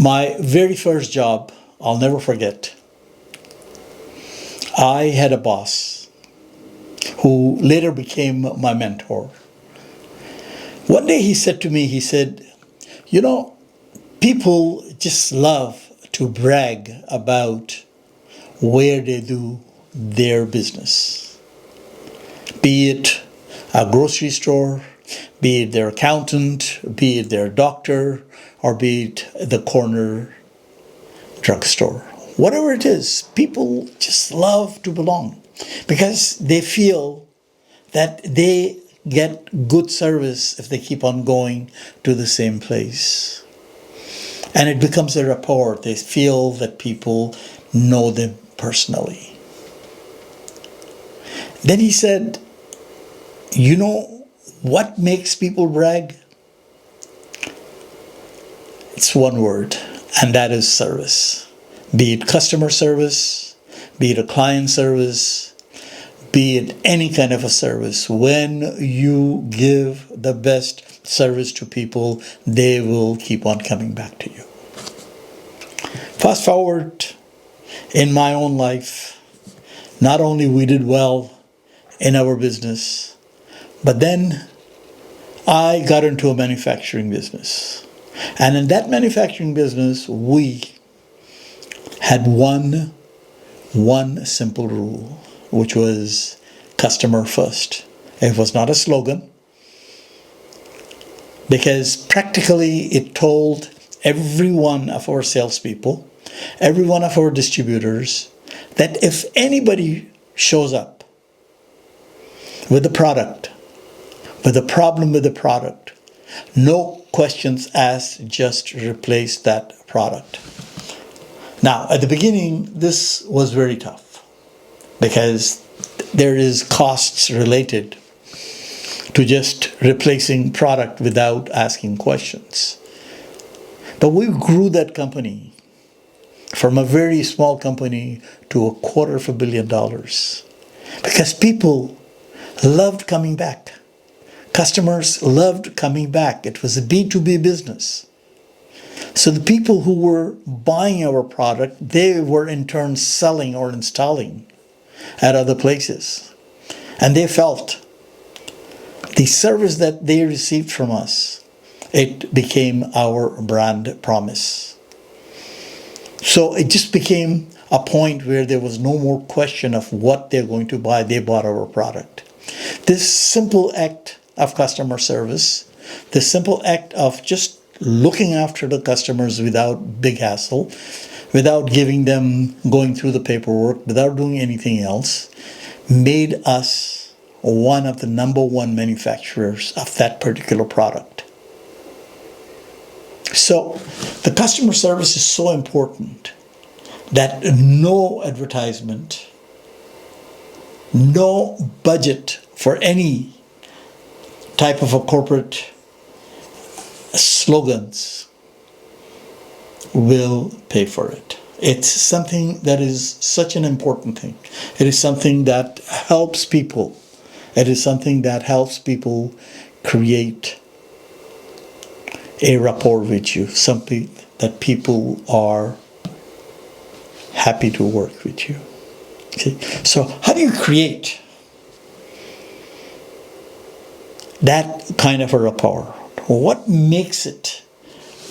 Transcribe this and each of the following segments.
My very first job, I'll never forget. I had a boss who later became my mentor. One day he said to me, he said, you know, people just love to brag about where they do their business. Be it a grocery store, be it their accountant, be it their doctor, or be it the corner drugstore. Whatever it is, people just love to belong because they feel that they get good service if they keep on going to the same place. And it becomes a rapport. They feel that people know them personally. Then he said, you know what makes people brag? It's one word, and that is service. Be it customer service, be it a client service, be it any kind of a service. When you give the best service to people, they will keep on coming back to you. Fast forward in my own life, not only we did well in our business, but then I got into a manufacturing business. And in that manufacturing business, we had one simple rule, which was customer first. It was not a slogan, because practically it told every one of our salespeople, every one of our distributors, that if anybody shows up with a product, with a problem with the product, no questions asked, just replace that product. Now, at the beginning, this was very tough because there is costs related to just replacing product without asking questions. But we grew that company from a very small company to $250 million because people loved coming back. Customers loved coming back. It was a B2B business. So the people who were buying our product, they were in turn selling or installing at other places. And they felt the service that they received from us, it became our brand promise. So it just became a point where there was no more question of what they're going to buy. They bought our product. This simple act of customer service, the simple act of just looking after the customers without big hassle, without giving them going through the paperwork, without doing anything else, made us one of the #1 manufacturers of that particular product. So the customer service is so important that no advertisement, no budget for any type of a corporate slogans will pay for it. It's something that is such an important thing. It is something that helps people. It is something that helps people create a rapport with you, something that people are happy to work with you. Okay? So how do you create that kind of a rapport? What makes it?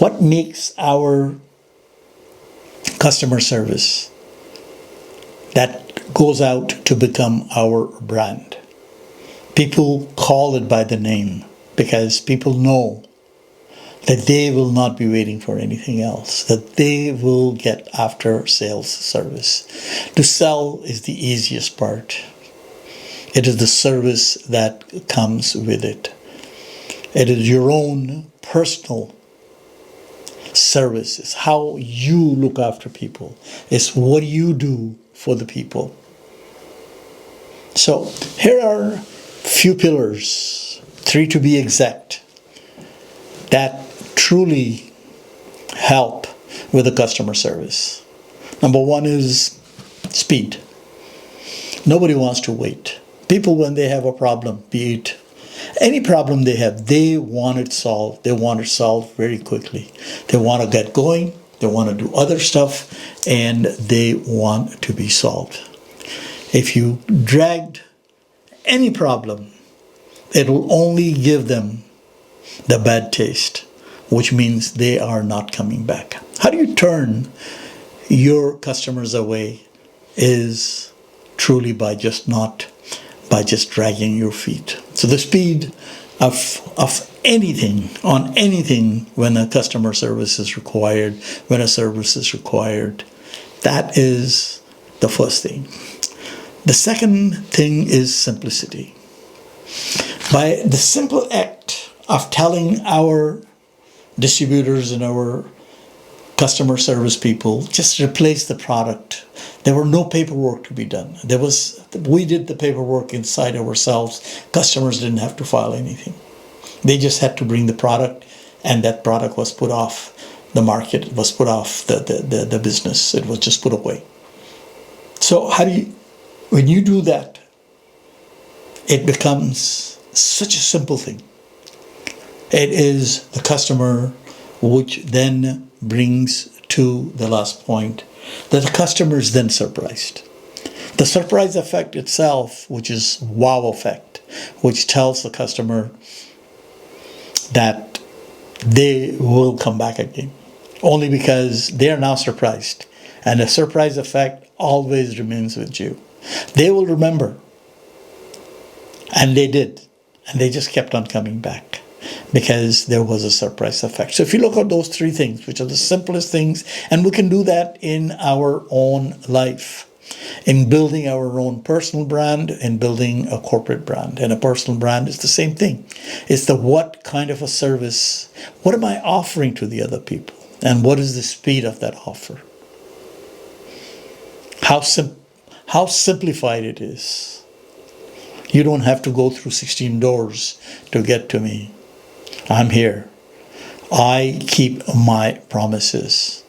What makes our customer service that goes out to become our brand? People call it by the name because people know that they will not be waiting for anything else, that they will get after sales service. To sell is the easiest part. It is the service that comes with it. It is your own personal service. It's how you look after people. It's what you do for the people. So here are few pillars, 3 to be exact, that truly help with the customer service. #1 is speed. Nobody wants to wait. People, when they have a problem, be it any problem they have, they want it solved. They want it solved very quickly. They want to get going. they want to do other stuff, and they want to be solved. If you dragged any problem, it will only give them the bad taste, which means they are not coming back. How do you turn your customers away? Is truly by just dragging your feet. So the speed of anything, on anything, when a customer service is required, when a service is required, that is the first thing. The second thing is simplicity. By the simple act of telling our distributors and our customer service people, just replace the product. There were no paperwork to be done. We did the paperwork inside ourselves. Customers didn't have to file anything. They just had to bring the product, and that product was put off the market. It was put off the business. It was just put away. So when you do that, it becomes such a simple thing. It is the customer, which then brings to the last point, that the customer is then surprised. The surprise effect itself, which is wow effect, which tells the customer that they will come back again, only because they are now surprised. And the surprise effect always remains with you. They will remember. And they did. And they just kept on coming back, because there was a surprise effect. So if you look at those three things, which are the simplest things, and we can do that in our own life, in building our own personal brand and building a corporate brand. And a personal brand is the same thing. It's the what kind of a service, what am I offering to the other people? And what is the speed of that offer? How simplified it is. You don't have to go through 16 doors to get to me. I'm here. I keep my promises.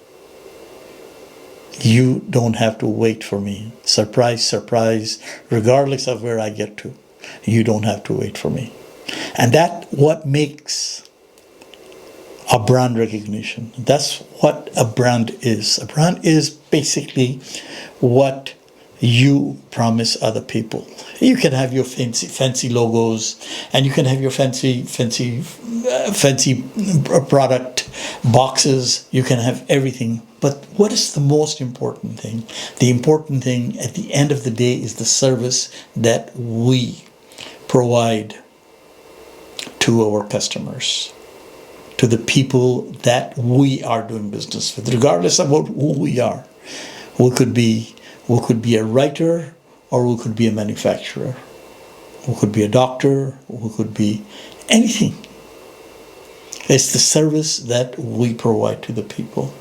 You don't have to wait for me. Surprise, surprise, regardless of where I get to. You don't have to wait for me. And that's what makes a brand recognition. That's what a brand is. A brand is basically what you promise other people. You can have your fancy logos, and you can have your fancy product boxes. You can have everything. But what is the most important thing? The important thing at the end of the day is the service that we provide to our customers, to the people that we are doing business with, regardless of who we are. We could be a writer, or we could be a manufacturer. We could be a doctor, we could be anything. It's the service that we provide to the people,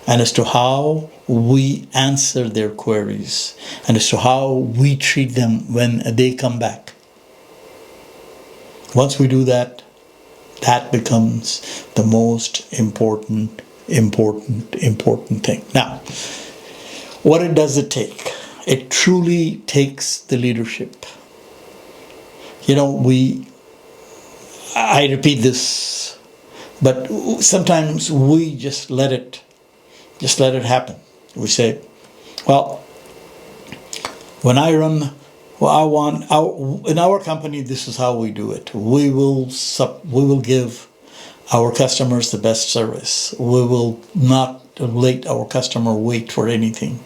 and as to how we answer their queries, and as to how we treat them when they come back. Once we do that, that becomes the most important thing. Now, what does it take? It truly takes the leadership. I repeat this, but sometimes we just let it happen. We say, well, when I run, in our company, this is how we do it. We will give our customers the best service. We will not let our customer wait for anything.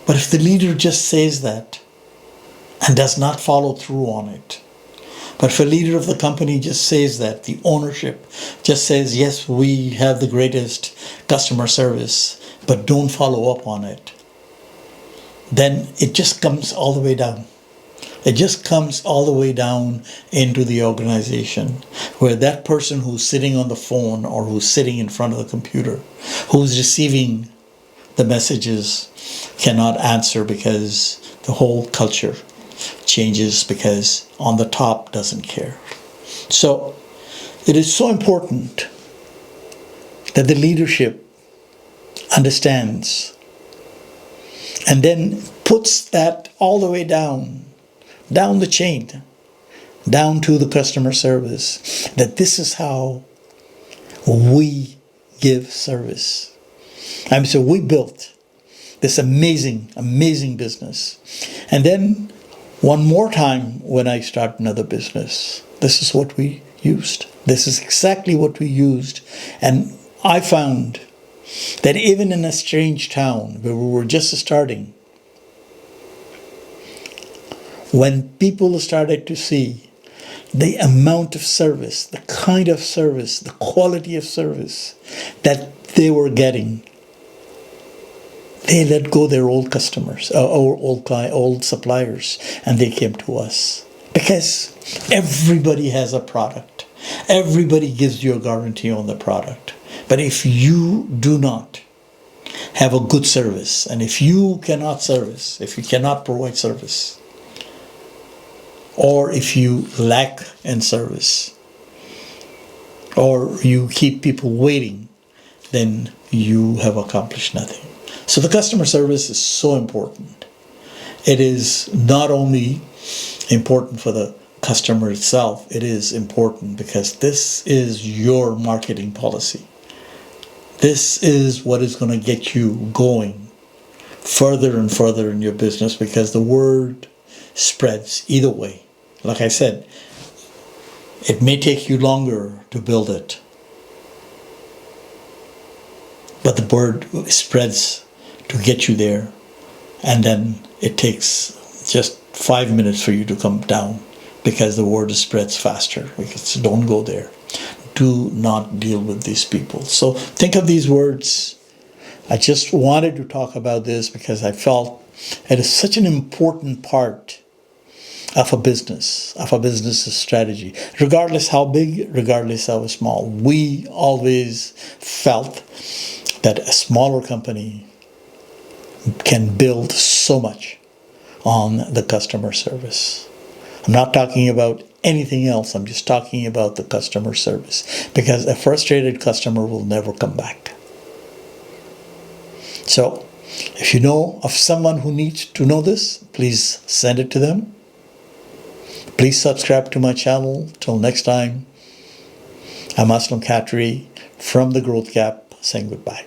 But if the leader just says that and does not follow through on it, but if a leader of the company just says that, the ownership just says, yes, we have the greatest customer service, but don't follow up on it, then it just comes all the way down. It just comes all the way down into the organization, where that person who's sitting on the phone or who's sitting in front of the computer, who's receiving the messages, cannot answer, because the whole culture changes, because on the top doesn't care. So it is so important that the leadership understands and then puts that all the way down the chain, down to the customer service, that this is how we give service. So we built this amazing, amazing business. And then one more time when I start another business, this is what we used. This is exactly what we used. And I found that even in a strange town where we were just starting, when people started to see the amount of service, the kind of service, the quality of service that they were getting, they let go their old customers, or old suppliers, and they came to us. Because everybody has a product. Everybody gives you a guarantee on the product. But if you do not have a good service, and if you cannot provide service, or if you lack in service, or you keep people waiting, then you have accomplished nothing. So the customer service is so important. It is not only important for the customer itself, it is important because this is your marketing policy. This is what is going to get you going further and further in your business, because the word spreads either way. Like I said, it may take you longer to build it, but the word spreads to get you there, and then it takes just 5 minutes for you to come down, because the word spreads faster. Because don't go there. Do not deal with these people. So think of these words. I just wanted to talk about this because I felt it is such an important part of a business strategy. Regardless how big, regardless how small, we always felt that a smaller company can build so much on the customer service. I'm not talking about anything else. I'm just talking about the customer service, because a frustrated customer will never come back. So if you know of someone who needs to know this, please send it to them. Please subscribe to my channel. Till next time, I'm Aslam Khatri from The Growth Gap, saying goodbye.